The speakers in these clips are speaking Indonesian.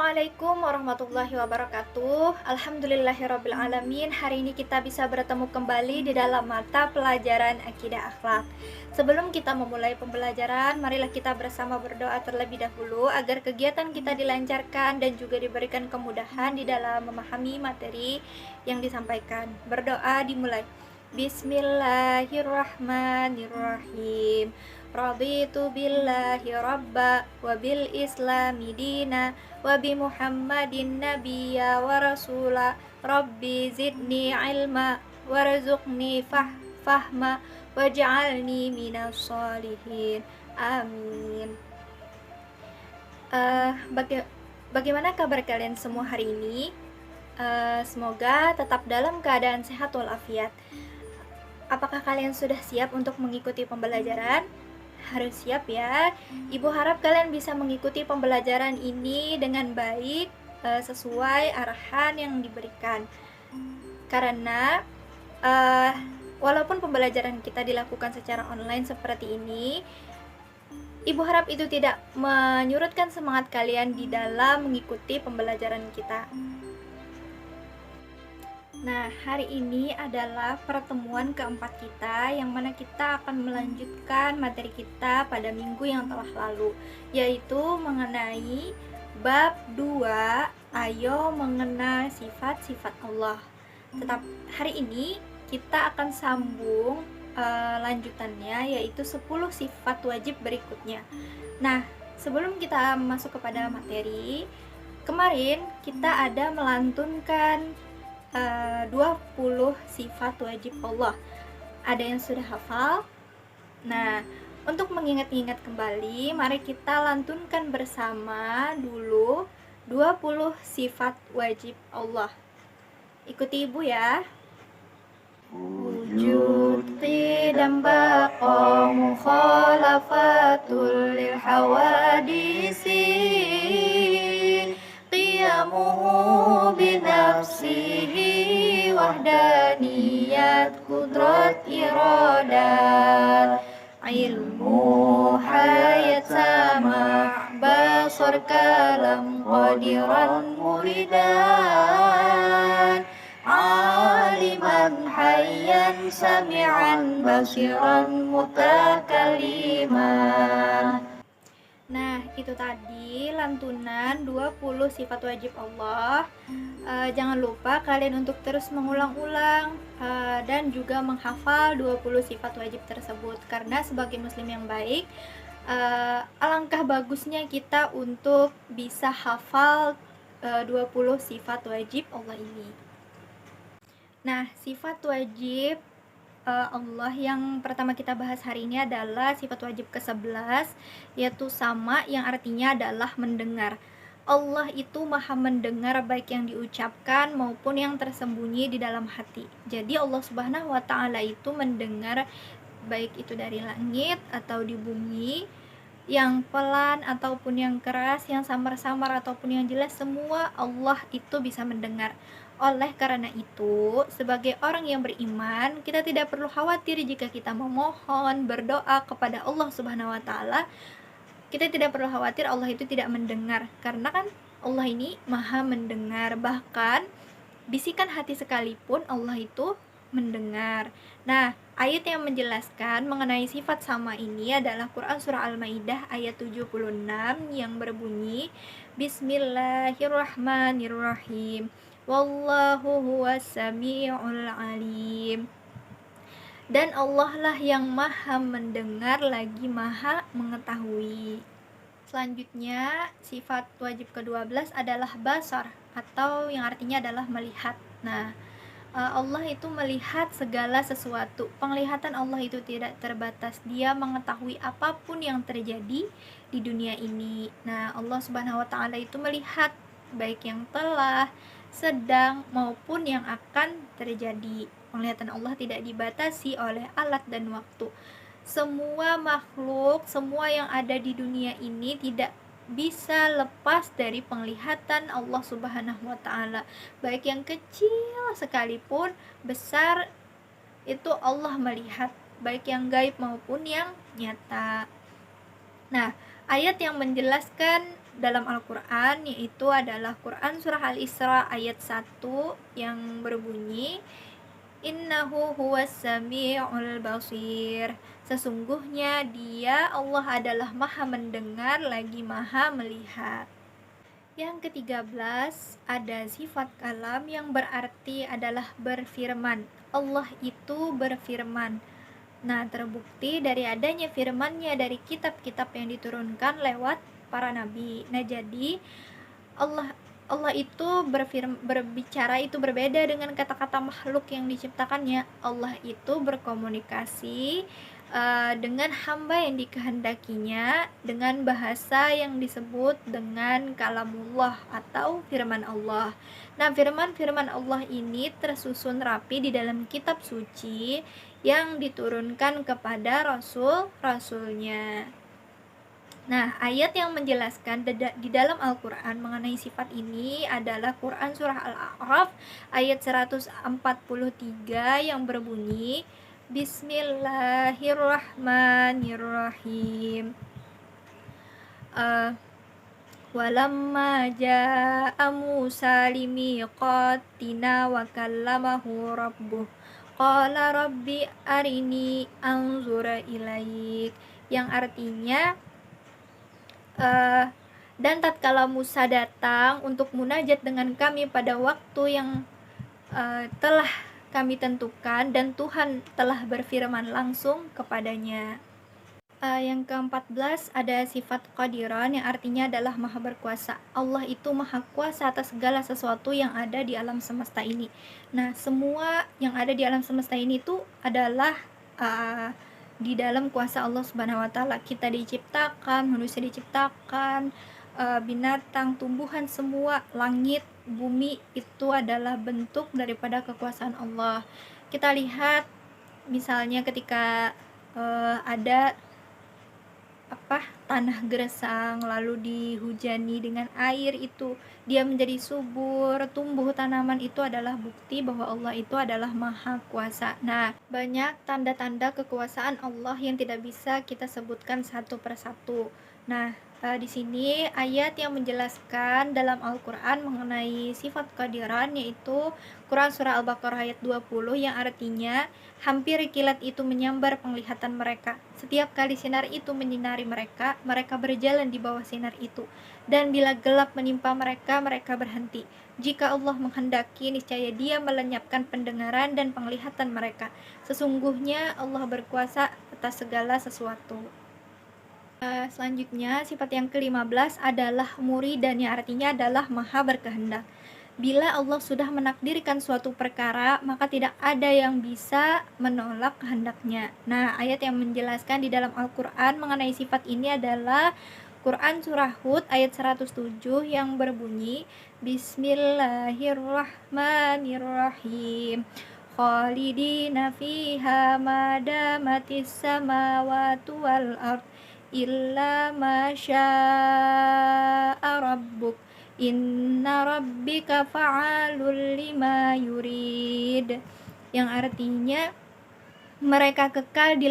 Assalamualaikum warahmatullahi wabarakatuh. Alhamdulillahirabbil alamin. Hari ini kita bisa bertemu kembali di dalam mata pelajaran akidah akhlak. Sebelum kita memulai pembelajaran, marilah kita bersama berdoa terlebih dahulu agar kegiatan kita dilancarkan dan juga diberikan kemudahan di dalam memahami materi yang disampaikan. Berdoa dimulai. Bismillahirrahmanirrahim. Raditu billahi rabba wa bil islami dina wa bi Muhammadin nabiyya wa rasula. Rabbi zidni ilma warzuqni fahma waj'alni minas sholihin. Amin. Bagaimana kabar kalian semua hari ini? Semoga tetap dalam keadaan sehat walafiat. Apakah kalian sudah siap untuk mengikuti pembelajaran? Harus siap ya. Ibu harap kalian bisa mengikuti pembelajaran ini dengan baik, sesuai arahan yang diberikan. Karena walaupun pembelajaran kita dilakukan secara online seperti ini, Ibu harap itu tidak menyurutkan semangat kalian di dalam mengikuti pembelajaran kita. Nah, hari ini adalah pertemuan keempat kita, yang mana kita akan melanjutkan materi kita pada minggu yang telah lalu, yaitu mengenai bab 2, ayo mengenal sifat-sifat Allah. Tetap hari ini kita akan sambung lanjutannya, yaitu 10 sifat wajib berikutnya. Nah, sebelum kita masuk kepada materi, kemarin kita ada melantunkan 20 sifat wajib Allah. Ada yang sudah hafal? Nah, untuk mengingat-ingat kembali, mari kita lantunkan bersama dulu 20 sifat wajib Allah. Ikuti Ibu ya. Wujud qidam baqa mukhalafatul lil hawadisi, qiyamuhu binafsihi wahdaniyat qudrat iradat, ilmu hayat sama basar kalam qadiran muridan, aliman hayyan sami'an basiran mutakaliman. Nah, itu tadi lantunan 20 sifat wajib Allah. Jangan lupa kalian untuk terus mengulang-ulang dan juga menghafal 20 sifat wajib tersebut, karena sebagai muslim yang baik, alangkah bagusnya kita untuk bisa hafal 20 sifat wajib Allah ini. Nah, sifat wajib Allah yang pertama kita bahas hari ini adalah sifat wajib ke-11, yaitu sama, yang artinya adalah mendengar. Allah itu maha mendengar baik yang diucapkan maupun yang tersembunyi di dalam hati. Jadi Allah Subhanahu wa ta'ala itu mendengar baik itu dari langit atau di bumi, yang pelan ataupun yang keras, yang samar-samar ataupun yang jelas, semua Allah itu bisa mendengar. Oleh karena itu, sebagai orang yang beriman, kita tidak perlu khawatir jika kita memohon, berdoa kepada Allah Subhanahu wa ta'ala. Kita tidak perlu khawatir Allah itu tidak mendengar, karena kan Allah ini maha mendengar. Bahkan bisikan hati sekalipun Allah itu mendengar. Nah, ayat yang menjelaskan mengenai sifat sama ini adalah Quran Surah Al-Maidah ayat 76 yang berbunyi, Bismillahirrahmanirrahim, Wallahu huwas sami'ul alim. Dan Allah lah yang maha mendengar lagi maha mengetahui. Selanjutnya, sifat wajib ke-12 adalah basar, atau yang artinya adalah melihat. Nah, Allah itu melihat segala sesuatu. Penglihatan Allah itu tidak terbatas. Dia mengetahui apapun yang terjadi di dunia ini. Nah, Allah Subhanahu wa ta'ala itu melihat baik yang telah, sedang, maupun yang akan terjadi. Penglihatan Allah tidak dibatasi oleh alat dan waktu. Semua makhluk, semua yang ada di dunia ini tidak bisa lepas dari penglihatan Allah Subhanahu wa ta'ala. Baik yang kecil sekalipun, besar, itu Allah melihat, baik yang gaib maupun yang nyata. Nah, ayat yang menjelaskan dalam Al-Quran, yaitu adalah Quran Surah Al-Isra ayat 1 yang berbunyi, Innahu huwas sami'ul basir. Sesungguhnya dia, Allah, adalah maha mendengar lagi maha melihat. Yang ke-13 ada sifat kalam yang berarti adalah berfirman. Allah itu berfirman. Nah, terbukti dari adanya firman-Nya dari kitab-kitab yang diturunkan lewat para nabi. Nah, jadi Allah Allah itu berbicara itu berbeda dengan kata-kata makhluk yang diciptakannya. Allah itu berkomunikasi dengan hamba yang dikehendakinya dengan bahasa yang disebut dengan kalamullah atau firman Allah. Nah, firman-firman Allah ini tersusun rapi di dalam kitab suci yang diturunkan kepada rasul-rasulnya. Nah, ayat yang menjelaskan di dalam Al-Quran mengenai sifat ini adalah Quran Surah Al-A'raf ayat 143 yang berbunyi, Bismillahirrahmanirrahim. Walamma ja'a Musa limiqatina wa kallamahu rabbuh qala rabbi arini anzura ilaik, yang artinya dan tatkala Musa datang untuk munajat dengan kami pada waktu yang telah kami tentukan dan Tuhan telah berfirman langsung kepadanya. Yang ke-14 ada sifat qadiran yang artinya adalah maha berkuasa. Allah itu maha kuasa atas segala sesuatu yang ada di alam semesta ini. Nah, semua yang ada di alam semesta ini itu adalah di dalam kuasa Allah Subhanahu wa taala. Kita diciptakan, manusia diciptakan, binatang, tumbuhan, semua, langit, bumi itu adalah bentuk daripada kekuasaan Allah. Kita lihat misalnya ketika ada tanah gersang lalu dihujani dengan air, itu dia menjadi subur, tumbuh tanaman, itu adalah bukti bahwa Allah itu adalah maha kuasa. Nah, banyak tanda-tanda kekuasaan Allah yang tidak bisa kita sebutkan satu persatu. Nah, di sini ayat yang menjelaskan dalam Al-Quran mengenai sifat kehadiran, yaitu Quran Surah Al-Baqarah ayat 20 yang artinya, hampir kilat itu menyambar penglihatan mereka. Setiap kali sinar itu menyinari mereka, mereka berjalan di bawah sinar itu. Dan bila gelap menimpa mereka, mereka berhenti. Jika Allah menghendaki, niscaya Dia melenyapkan pendengaran dan penglihatan mereka. Sesungguhnya Allah berkuasa atas segala sesuatu. Selanjutnya, sifat yang ke-15 adalah muridan, yang artinya adalah maha berkehendak. Bila Allah sudah menakdirkan suatu perkara, maka tidak ada yang bisa menolak kehendaknya. Nah, ayat yang menjelaskan di dalam Al-Quran mengenai sifat ini adalah Quran Surah Hud ayat 107 yang berbunyi, Bismillahirrahmanirrahim. Khalidina fiha madamatis samawati wal ard illa ma syaa rabbuk inna rabbika fa'alul lima yurid, yang artinya mereka kekal di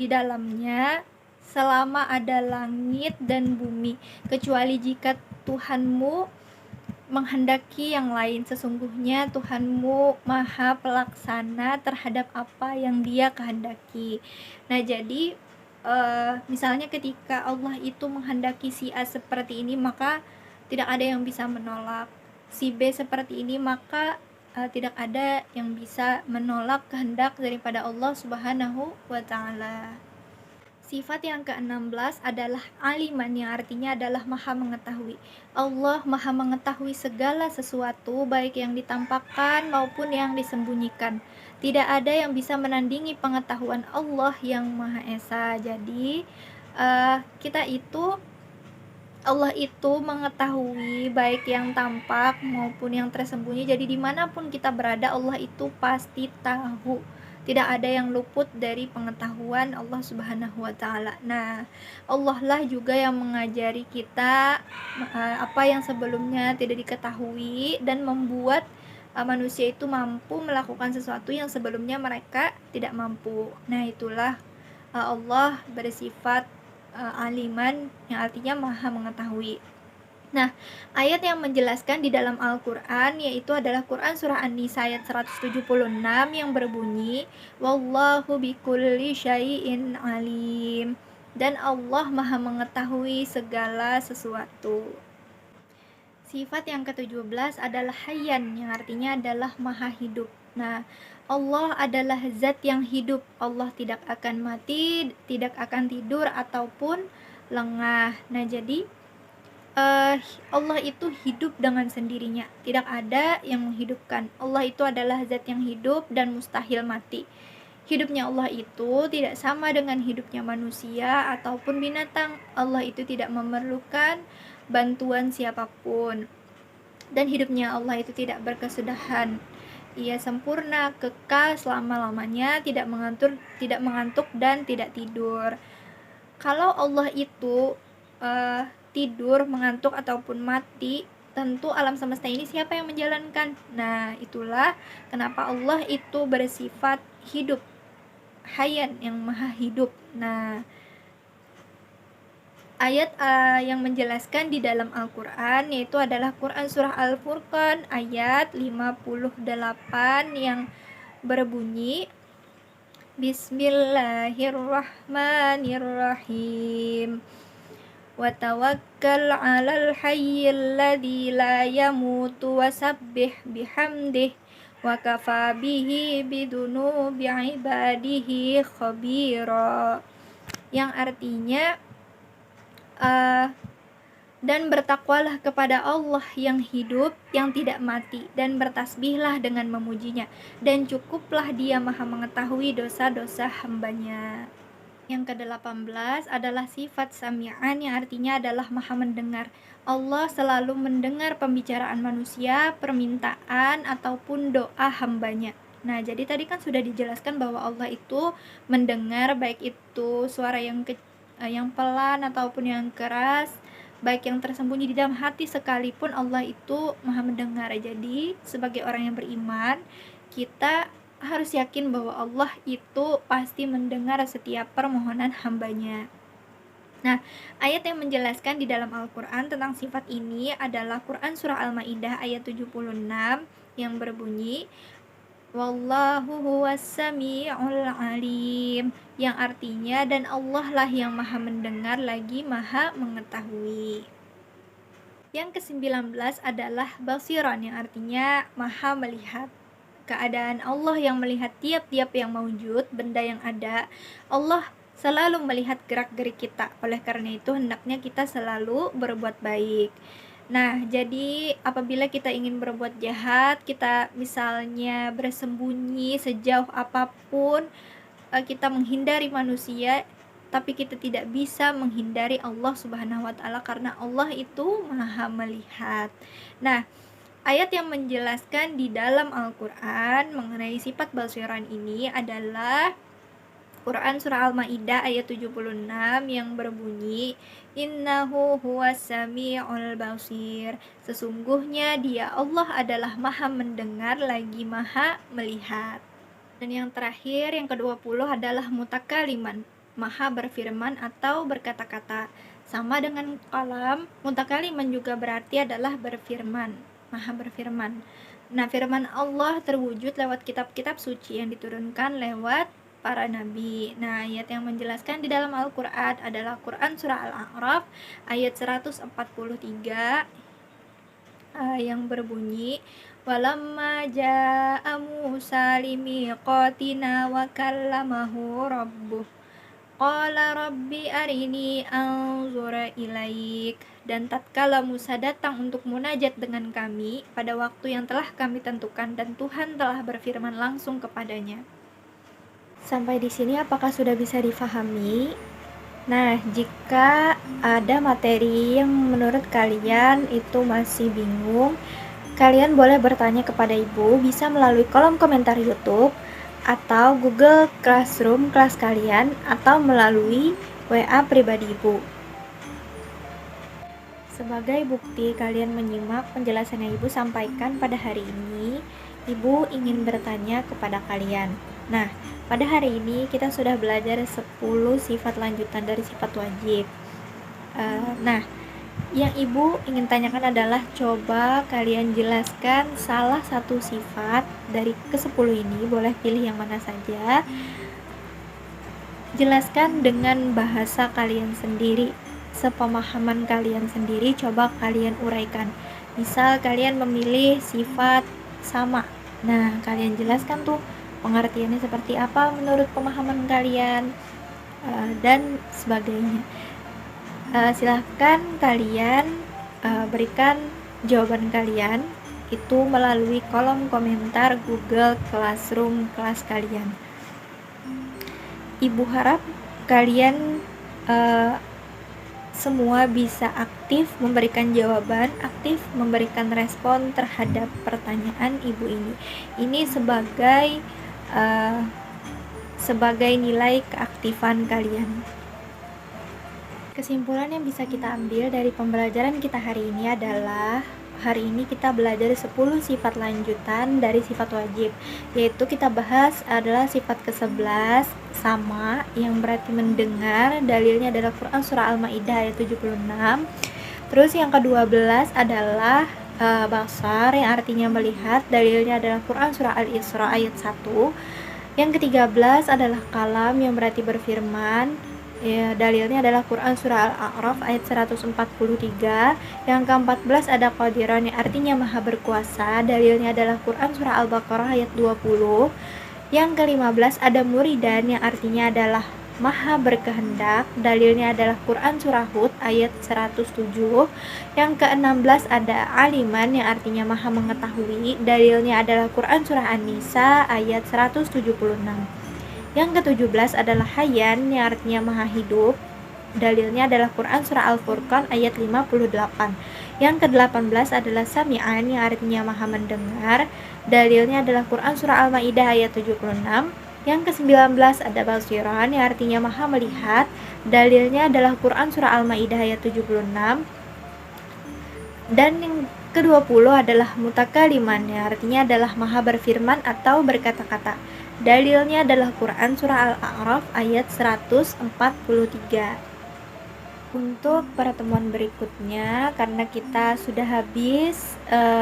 dalamnya selama ada langit dan bumi, kecuali jika Tuhanmu menghendaki yang lain. Sesungguhnya Tuhanmu maha pelaksana terhadap apa yang Dia kehendaki. Nah, jadi misalnya ketika Allah itu menghendaki si A seperti ini, maka tidak ada yang bisa menolak. Si B seperti ini, maka tidak ada yang bisa menolak kehendak daripada Allah Subhanahu wa ta'ala. Sifat yang ke-16 adalah aliman, yang artinya adalah maha mengetahui. Allah maha mengetahui segala sesuatu, baik yang ditampakkan maupun yang disembunyikan. Tidak ada yang bisa menandingi pengetahuan Allah yang Maha Esa. Jadi Allah itu mengetahui baik yang tampak maupun yang tersembunyi. Jadi dimanapun kita berada, Allah itu pasti tahu. Tidak ada yang luput dari pengetahuan Allah Subhanahu wa ta'ala. Nah, Allah lah juga yang mengajari kita apa yang sebelumnya tidak diketahui dan membuat manusia itu mampu melakukan sesuatu yang sebelumnya mereka tidak mampu. Nah, itulah Allah bersifat aliman, yang artinya maha mengetahui. Nah, ayat yang menjelaskan di dalam Al-Quran yaitu adalah Quran Surah An-Nisa ayat 176 yang berbunyi Wallahu bikulli syai'in alim, dan Allah maha mengetahui segala sesuatu. Sifat yang ke-17 adalah Hayyan, yang artinya adalah maha hidup. Nah, Allah adalah zat yang hidup. Allah tidak akan mati, tidak akan tidur ataupun lengah. Nah, jadi Allah itu hidup dengan sendirinya, tidak ada yang menghidupkan. Allah itu adalah zat yang hidup dan mustahil mati. Hidupnya Allah itu tidak sama dengan hidupnya manusia ataupun binatang. Allah itu tidak memerlukan bantuan siapapun, dan hidupnya Allah itu tidak berkesudahan. Ia sempurna, kekal selama-lamanya, tidak mengantuk dan tidak tidur. Kalau Allah itu tidur, mengantuk ataupun mati, tentu alam semesta ini siapa yang menjalankan? Nah, itulah kenapa Allah itu bersifat hidup, Hayyan, yang maha hidup. Nah, ayat yang menjelaskan di dalam Al-Quran yaitu adalah Quran Surah Al-Furqan ayat 58 yang berbunyi Bismillahirrahmanirrahim. Wa tawakkal 'alal hayyil ladzi la yamutu wasabbih bihamdihi wa kafa bihi bidunubi ibadihi khabira, yang artinya dan bertakwalah kepada Allah yang hidup, yang tidak mati, dan bertasbihlah dengan memujinya, dan cukuplah Dia maha mengetahui dosa-dosa hambanya. Yang ke-18 adalah sifat sami'an, yang artinya adalah maha mendengar. Allah selalu mendengar pembicaraan manusia, permintaan, ataupun doa hambanya. Nah, jadi tadi kan sudah dijelaskan bahwa Allah itu mendengar, baik itu suara yang pelan ataupun yang keras, baik yang tersembunyi di dalam hati sekalipun Allah itu maha mendengar. Jadi, sebagai orang yang beriman, kita harus yakin bahwa Allah itu pasti mendengar setiap permohonan hambanya. Nah, ayat yang menjelaskan di dalam Al-Quran tentang sifat ini adalah Quran Surah Al-Ma'idah ayat 76 yang berbunyi Wallahu huwas sami'ul alim, yang artinya dan Allah lah yang maha mendengar lagi maha mengetahui. Yang ke-19 adalah Basiran, yang artinya maha melihat. Keadaan Allah yang melihat tiap-tiap yang mewujud, benda yang ada. Allah selalu melihat gerak-gerik kita. Oleh karena itu hendaknya kita selalu berbuat baik. Nah, jadi apabila kita ingin berbuat jahat, kita misalnya bersembunyi sejauh apapun, kita menghindari manusia, tapi kita tidak bisa menghindari Allah Subhanahu wa Ta'ala, karena Allah itu maha melihat. Nah, ayat yang menjelaskan di dalam Al-Quran mengenai sifat basiran ini adalah Quran Surah Al-Ma'idah ayat 76 yang berbunyi Innahu huwas sami'ul basir, sesungguhnya Dia Allah adalah maha mendengar lagi maha melihat. Dan yang terakhir, yang ke-20 adalah mutakaliman, maha berfirman atau berkata-kata. Sama dengan kalam, mutakaliman juga berarti adalah berfirman, maha berfirman. Nah, firman Allah terwujud lewat kitab-kitab suci yang diturunkan lewat para nabi. Nah, ayat yang menjelaskan di dalam Al-Quran adalah Quran Surah Al-A'raf ayat 143 yang berbunyi Walamma ja'a Musa limiqatina wa kallamahu rabbuh qala rabbi arini anzura ilaik. Dan tatkala Musa datang untuk munajat dengan kami pada waktu yang telah kami tentukan, dan Tuhan telah berfirman langsung kepadanya. Sampai di sini apakah sudah bisa difahami? Nah, jika ada materi yang menurut kalian itu masih bingung, kalian boleh bertanya kepada Ibu, bisa melalui kolom komentar YouTube atau Google Classroom kelas kalian, atau melalui WA pribadi Ibu. Sebagai bukti kalian menyimak penjelasan yang Ibu sampaikan pada hari ini, Ibu ingin bertanya kepada kalian. Nah, pada hari ini kita sudah belajar 10 sifat lanjutan dari sifat wajib. Nah, Yang Ibu ingin tanyakan adalah coba kalian jelaskan salah satu sifat dari ke-10 ini, boleh pilih yang mana saja. Jelaskan dengan bahasa kalian sendiri, sepemahaman kalian sendiri, coba kalian uraikan. Misal kalian memilih sifat sama, nah kalian jelaskan tuh pengertiannya seperti apa menurut pemahaman kalian, dan sebagainya. Silahkan kalian berikan jawaban kalian itu melalui kolom komentar Google Classroom kelas kalian. Ibu harap kalian semua bisa aktif memberikan jawaban, aktif memberikan respon terhadap pertanyaan Ibu ini. Ini sebagai nilai keaktifan kalian. Kesimpulan yang bisa kita ambil dari pembelajaran kita hari ini adalah hari ini kita belajar 10 sifat lanjutan dari sifat wajib, yaitu kita bahas adalah sifat ke-11 sama, yang berarti mendengar, dalilnya adalah Quran surah Al-Maidah ayat 76. Terus yang ke-12 adalah basar, yang artinya melihat, dalilnya adalah Quran surah Al-Isra ayat 1. Yang ke-13 adalah kalam, yang berarti berfirman, ya, dalilnya adalah Quran surah Al-A'raf ayat 143. Yang ke-14 ada qadiran, yang artinya maha berkuasa, dalilnya adalah Quran surah Al-Baqarah ayat 20. Yang ke-15 ada muridan, yang artinya adalah maha berkehendak, dalilnya adalah Quran surah Hud ayat 107. Yang ke-16 ada aliman, yang artinya maha mengetahui, dalilnya adalah Quran surah An-Nisa ayat 176. Yang ke-17 adalah hayyan, yang artinya maha hidup, dalilnya adalah Quran surah Al-Furqan ayat 58. Yang ke-18 adalah sami'an, yang artinya maha mendengar, dalilnya adalah Quran surah Al-Maidah ayat 76. Yang ke-19 ada basiran, yang artinya maha melihat, dalilnya adalah Quran surah Al-Maidah ayat 76. Dan yang ke-20 adalah mutakaliman, yang artinya adalah maha berfirman atau berkata-kata, dalilnya adalah Quran surah Al-A'raf ayat 143. Untuk pertemuan berikutnya, karena kita sudah habis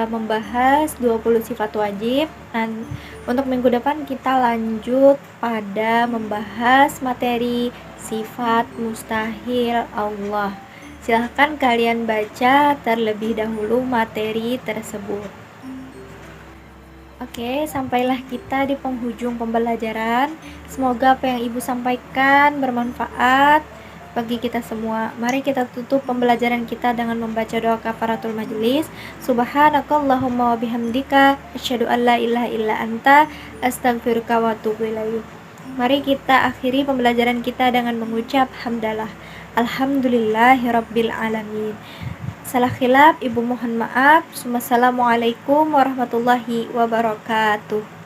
membahas 20 sifat wajib, dan untuk minggu depan kita lanjut pada membahas materi sifat mustahil Allah. Silahkan kalian baca terlebih dahulu materi tersebut. Oke, sampailah kita di penghujung pembelajaran. Semoga apa yang Ibu sampaikan bermanfaat bagi kita semua. Mari kita tutup pembelajaran kita dengan membaca doa kafaratul majelis. Subhanakallahumma wa bihamdika asyhadu an la ilaha illa anta astaghfiruka wa atubu ilaik. Mari kita akhiri pembelajaran kita dengan mengucap hamdalah. Alhamdulillahirabbil alamin. Salah khilaf Ibu mohon maaf. Wassalamualaikum warahmatullahi wabarakatuh.